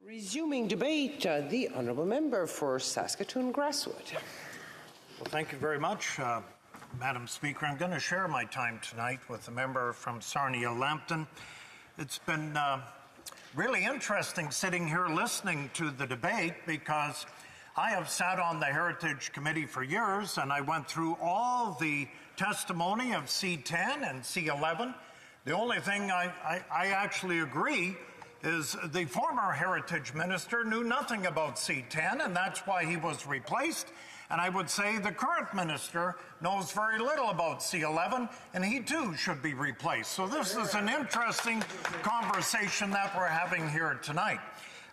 Resuming debate, the Honourable Member for Saskatoon-Grasswood. Well, thank you very much, Madam Speaker. I'm going to share my time tonight with the member from Sarnia-Lambton. It's been really interesting sitting here listening to the debate because I have sat on the Heritage Committee for years and I went through all the testimony of C10 and C11. The only thing I actually agree is the former Heritage Minister knew nothing about C10, and that's why he was replaced. And I would say the current minister knows very little about C11, and he too should be replaced. So this is an interesting conversation that we're having here tonight.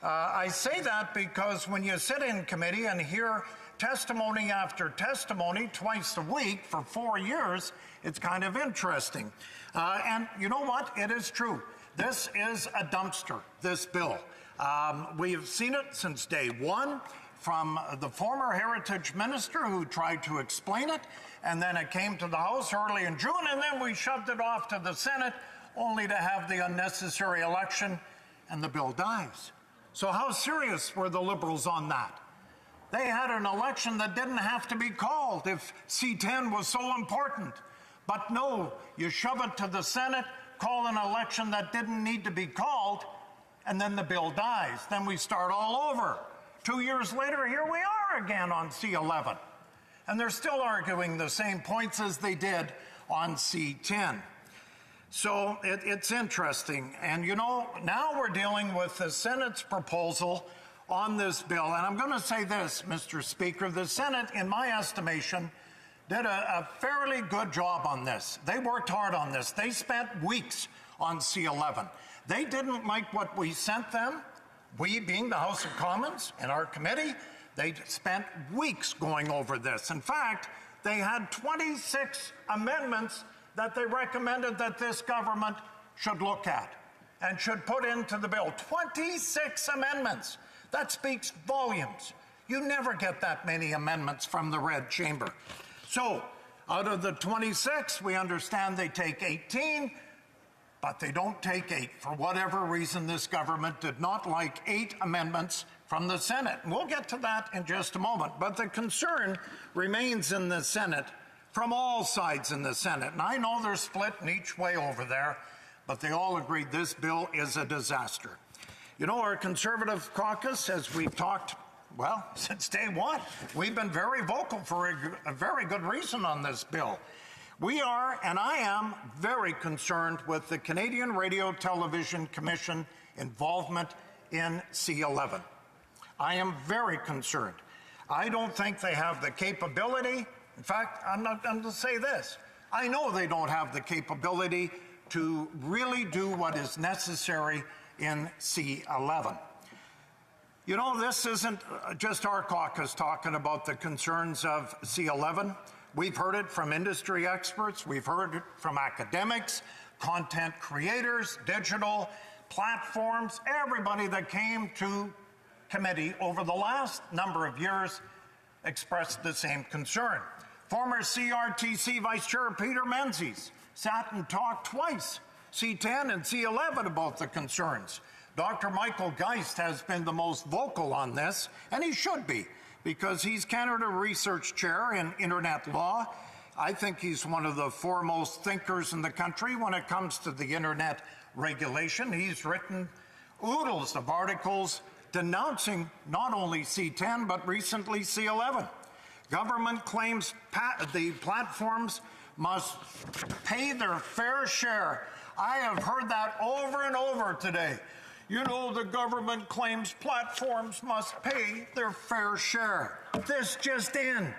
I say that because when you sit in committee and hear testimony after testimony twice a week for 4 years, it's kind of interesting. And you know what? It is true. This is a dumpster, this bill. We have seen it since day one from the former Heritage Minister who tried to explain it, and then it came to the House early in June, and then we shoved it off to the Senate only to have the unnecessary election, and the bill dies. So how serious were the Liberals on that? They had an election that didn't have to be called if C10 was so important. But no, you shove it to the Senate, call an election that didn't need to be called, and then the bill dies. Then we start all over. 2 years later, here we are again on C11. And they're still arguing the same points as they did on C10. So it's interesting. And you know, now we're dealing with the Senate's proposal on this bill. And I'm going to say this, Mr. Speaker, the Senate, in my estimation, did a fairly good job on this. They worked hard on this. They spent weeks on C11. They didn't like what we sent them, we being the House of Commons and our committee. They spent weeks going over this. In fact, they had 26 amendments that they recommended that this government should look at and should put into the bill. 26 amendments. That speaks volumes. You never get that many amendments from the Red Chamber. So, out of the 26, we understand they take 18, but they don't take 8. For whatever reason, this government did not like 8 amendments from the Senate. And we'll get to that in just a moment. But the concern remains in the Senate, from all sides in the Senate. And I know they're split in each way over there, but they all agree this bill is a disaster. You know, our Conservative caucus, as we've talked well, since day one, we've been very vocal for a very good reason on this bill. We are, and I am, very concerned with the Canadian Radio Television Commission involvement in C11. I am very concerned. I don't think they have the capability. In fact, I'm not going to say this. I know they don't have the capability to really do what is necessary in C11. You know, this isn't just our caucus talking about the concerns of C11. We've heard it from industry experts. We've heard it from academics, content creators, digital platforms. Everybody that came to committee over the last number of years expressed the same concern. Former CRTC Vice Chair Peter Menzies sat and talked twice, C10 and C11, about the concerns. Dr. Michael Geist has been the most vocal on this, and he should be, because he's Canada Research Chair in Internet Law. I think he's one of the foremost thinkers in the country when it comes to the Internet regulation. He's written oodles of articles denouncing not only C10, but recently C11. Government claims the platforms must pay their fair share. I have heard that over and over today. You know, the government claims platforms must pay their fair share. This just in.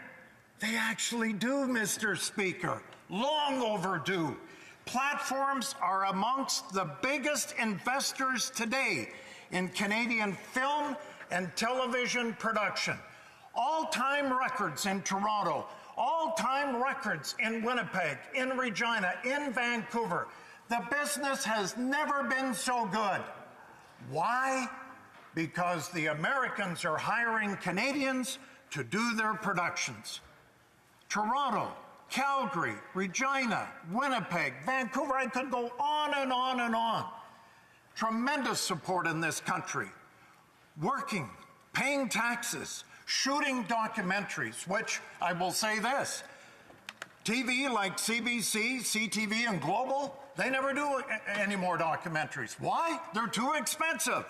They actually do, Mr. Speaker. Long overdue. Platforms are amongst the biggest investors today in Canadian film and television production. All-time records in Toronto, all-time records in Winnipeg, in Regina, in Vancouver. The business has never been so good. Why? Because the Americans are hiring Canadians to do their productions. Toronto, Calgary, Regina, Winnipeg, Vancouver, I could go on and on and on. Tremendous support in this country. working, paying taxes, shooting documentaries, which I will say this, TV like CBC, CTV, and Global, they never do any more documentaries. Why? They're too expensive.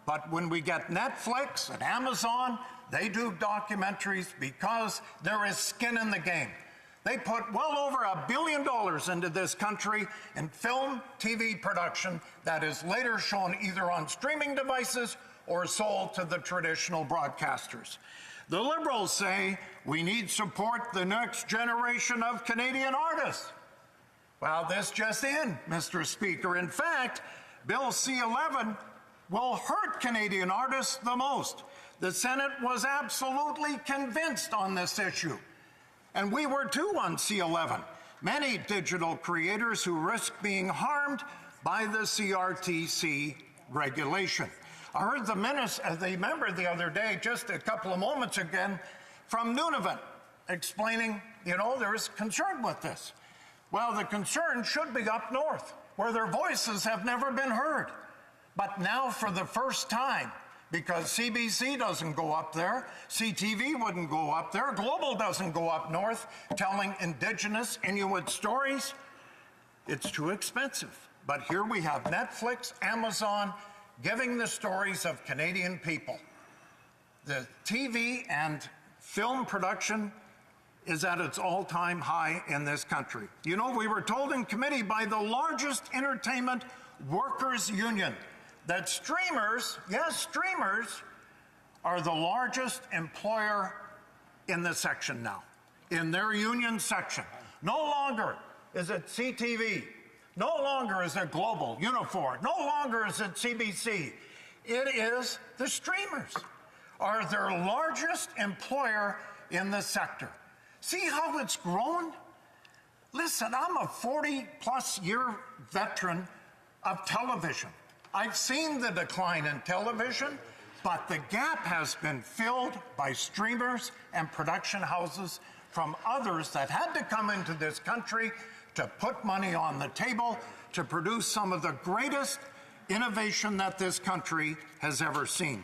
But when we get Netflix and Amazon, they do documentaries because there is skin in the game. They put well over $1 billion into this country in film, TV production that is later shown either on streaming devices or sold to the traditional broadcasters. The Liberals say we need support the next generation of Canadian artists. Well, this just in, Mr. Speaker. In fact, Bill C-11 will hurt Canadian artists the most. The Senate was absolutely convinced on this issue. And we were too on C-11. Many digital creators who risk being harmed by the CRTC regulation. I heard the member the other day, just a couple of moments ago, from Nunavut, explaining, there's concern with this. Well, the concern should be up north, where their voices have never been heard. But now, for the first time, because CBC doesn't go up there, CTV wouldn't go up there, Global doesn't go up north telling Indigenous Inuit stories, it's too expensive. But here we have Netflix, Amazon, giving the stories of Canadian people. The TV and film production is at its all-time high in this country. We were told in committee by the largest entertainment workers union that streamers, yes, streamers, are the largest employer in the section now, in their union section. No longer is it CTV. No longer is it Global, Unifor. No longer is it CBC. It is the streamers are their largest employer in the sector. See how it's grown? Listen, I'm a 40-plus year veteran of television. I've seen the decline in television, but the gap has been filled by streamers and production houses from others that had to come into this country to put money on the table to produce some of the greatest innovation that this country has ever seen.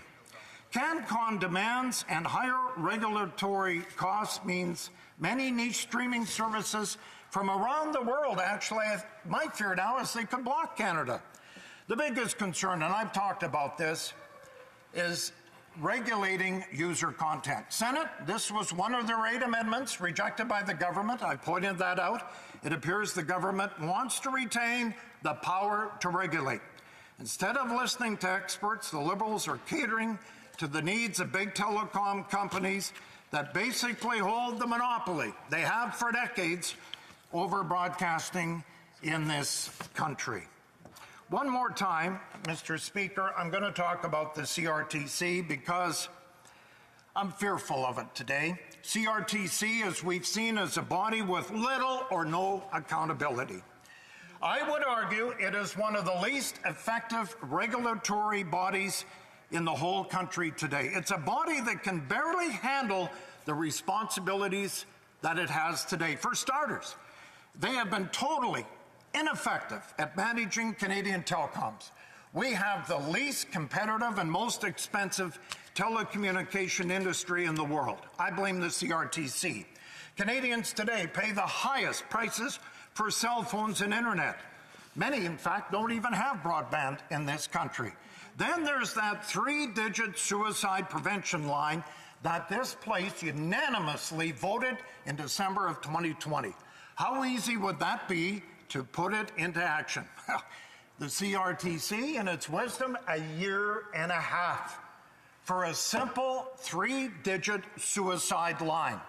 CanCon demands and higher regulatory costs means many niche streaming services from around the world, actually, my fear now is they could block Canada. The biggest concern, and I've talked about this, is regulating user content. Senate, this was one of their 8 amendments rejected by the government. I pointed that out. It appears the government wants to retain the power to regulate. Instead of listening to experts, the Liberals are catering to the needs of big telecom companies that basically hold the monopoly, they have for decades, over broadcasting in this country. One more time, Mr. Speaker, I'm going to talk about the CRTC because I'm fearful of it today. CRTC, as we've seen, is a body with little or no accountability. I would argue it is one of the least effective regulatory bodies in the whole country today. It's a body that can barely handle the responsibilities that it has today. For starters, they have been totally ineffective at managing Canadian telecoms. We have the least competitive and most expensive telecommunication industry in the world. I blame the CRTC. Canadians today pay the highest prices for cell phones and internet. Many, in fact, don't even have broadband in this country. Then there's that 3-digit suicide prevention line that this place unanimously voted in December of 2020. How easy would that be to put it into action? The CRTC, in its wisdom, 1.5 years for a simple 3-digit suicide line.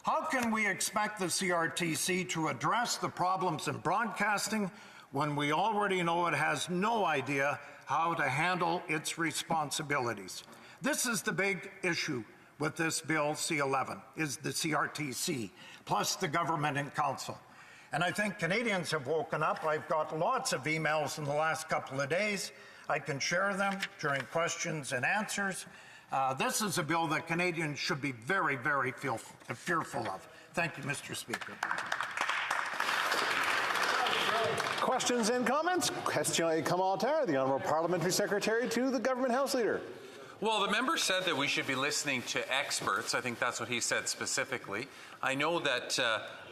How can we expect the CRTC to address the problems in broadcasting when we already know it has no idea how to handle its responsibilities? This is the big issue with this Bill C-11, is the CRTC, plus the government and council. And I think Canadians have woken up. I've got lots of emails in the last couple of days. I can share them during questions and answers. This is a bill that Canadians should be very, very fearful of. Thank you, Mr. Speaker. Questions and comments? Question et commentaire, the Honourable Parliamentary Secretary to the Government House Leader. Well, the member said that we should be listening to experts. I think that's what he said specifically. I know that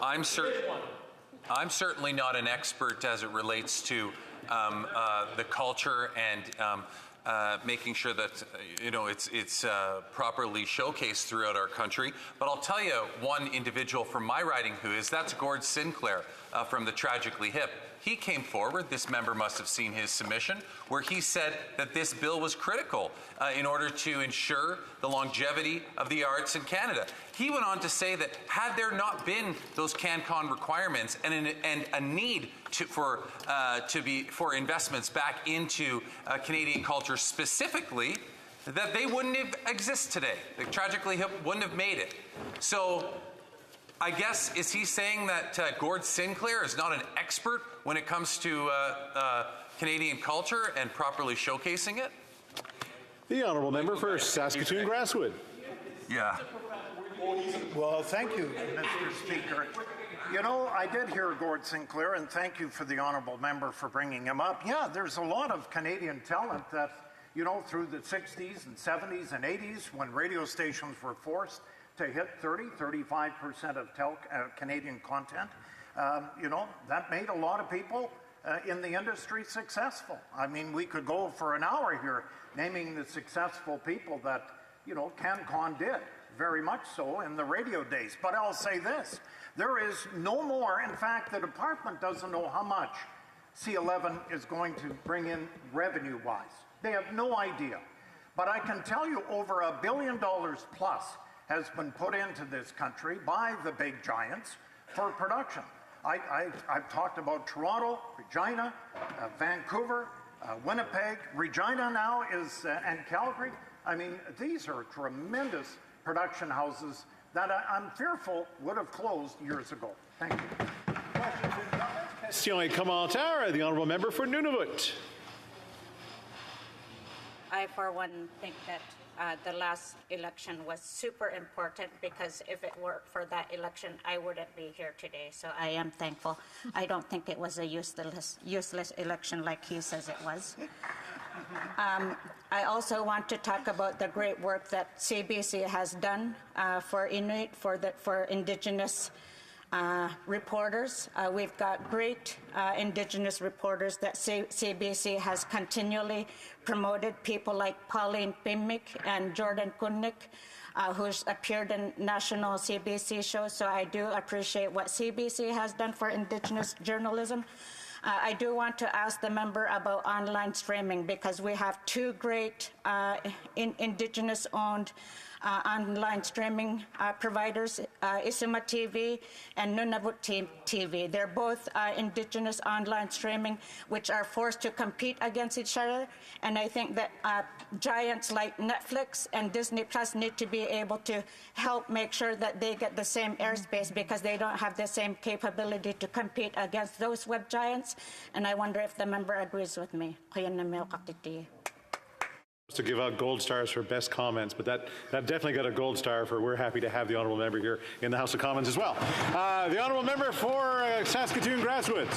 I'm certainly not an expert as it relates to the culture and making sure that it's properly showcased throughout our country. But I'll tell you one individual from my riding who is. That's Gord Sinclair from the Tragically Hip. He came forward, this member must have seen his submission, where he said that this bill was critical in order to ensure the longevity of the arts in Canada. He went on to say that had there not been those CanCon requirements and a need for investments back into Canadian culture specifically, that they wouldn't have exist today. The Tragically Hip wouldn't have made it. So I guess, is he saying that Gord Sinclair is not an expert when it comes to Canadian culture and properly showcasing it? The Honourable Member for Saskatoon Grasswood. Yeah. Well, thank you, Mr. Speaker. You know, I did hear Gord Sinclair, and thank you for the Honourable Member for bringing him up. Yeah, there's a lot of Canadian talent that, you know, through the 60s and 70s and 80s, when radio stations were forced to hit 35% of Canadian content, you know, that made a lot of people in the industry successful. I mean, we could go for an hour here naming the successful people that, you know, CanCon did, very much so in the radio days. But I'll say this, there is no more, in fact, the department doesn't know how much C11 is going to bring in revenue-wise. They have no idea. But I can tell you over $1 billion plus has been put into this country by the big giants for production. I've talked about Toronto, Regina, Vancouver, Winnipeg. Regina now is, and Calgary. I mean, these are tremendous production houses that I'm fearful would have closed years ago. Thank you. Question et commentaire, the Honourable Member for Nunavut. I, for one, think that the last election was super important, because if it weren't for that election, I wouldn't be here today. So I am thankful. I don't think it was a useless election like he says it was. I also want to talk about the great work that CBC has done for Inuit, for Indigenous reporters. We've got great Indigenous reporters that CBC has continually promoted, people like Pauline Pimmick and Jordan Kunnick, who's appeared in national CBC shows. So I do appreciate what CBC has done for Indigenous journalism. I do want to ask the member about online streaming, because we have two great Indigenous-owned online streaming providers, Isuma TV and Nunavut TV. They're both Indigenous online streaming, which are forced to compete against each other. And I think that giants like Netflix and Disney Plus need to be able to help make sure that they get the same airspace, because they don't have the same capability to compete against those web giants. And I wonder if the member agrees with me. To give out gold stars for best comments, but that definitely got a gold star for we're happy to have the Honourable Member here in the House of Commons as well. The Honourable Member for Saskatoon Grasswoods.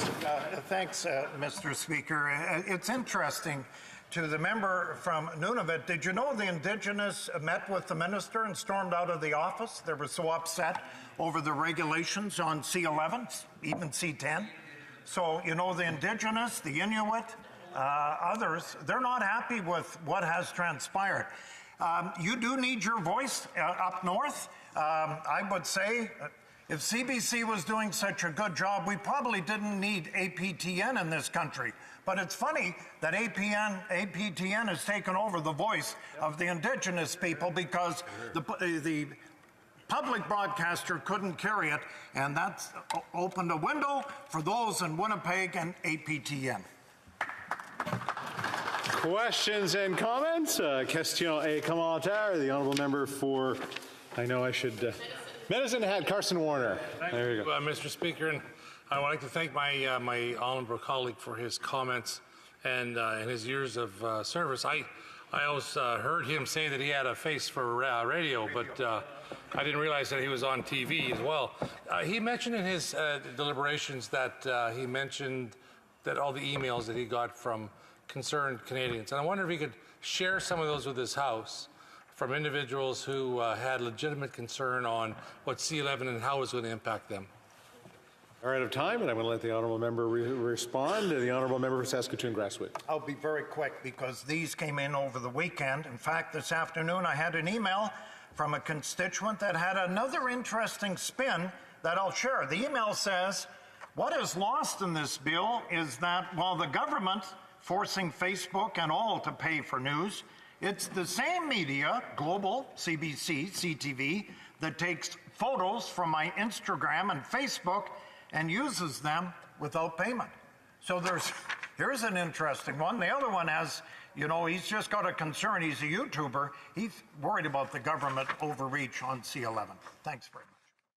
Thanks, Mr. Speaker. It's interesting to the member from Nunavut. Did you know the Indigenous met with the minister and stormed out of the office? They were so upset over the regulations on C11, even C10. So, you know, the Indigenous, the Inuit, others, they're not happy with what has transpired. You do need your voice up north. I would say if CBC was doing such a good job, we probably didn't need APTN in this country. But it's funny that APTN has taken over the voice of the Indigenous people, because the public broadcaster couldn't carry it, and that's opened a window for those in Winnipeg and APTN. Questions and comments? Question et commentaire. The Honourable Member for, I know I should, Medicine Hat, Carson Warner. There you go. Mr. Speaker, and I would like to thank my my honourable colleague for his comments and his years of service. I always heard him say that he had a face for radio, but I didn't realize that he was on TV as well. He mentioned in his deliberations that he mentioned all the emails that he got from concerned Canadians. And I wonder if he could share some of those with his House from individuals who had legitimate concern on what C-11 and how it was going to impact them. We're out of time, and I'm going to let the honourable member respond. The honourable member for Saskatoon Grasswood. I'll be very quick because these came in over the weekend. In fact, this afternoon I had an email from a constituent that had another interesting spin that I'll share. The email says, what is lost in this bill is that while the government forcing Facebook and all to pay for news, it's the same media, Global, CBC, CTV, that takes photos from my Instagram and Facebook and uses them without payment. So here's an interesting one. The other one has, you know, he's just got a concern. He's a YouTuber. He's worried about the government overreach on C-11. Thanks very much.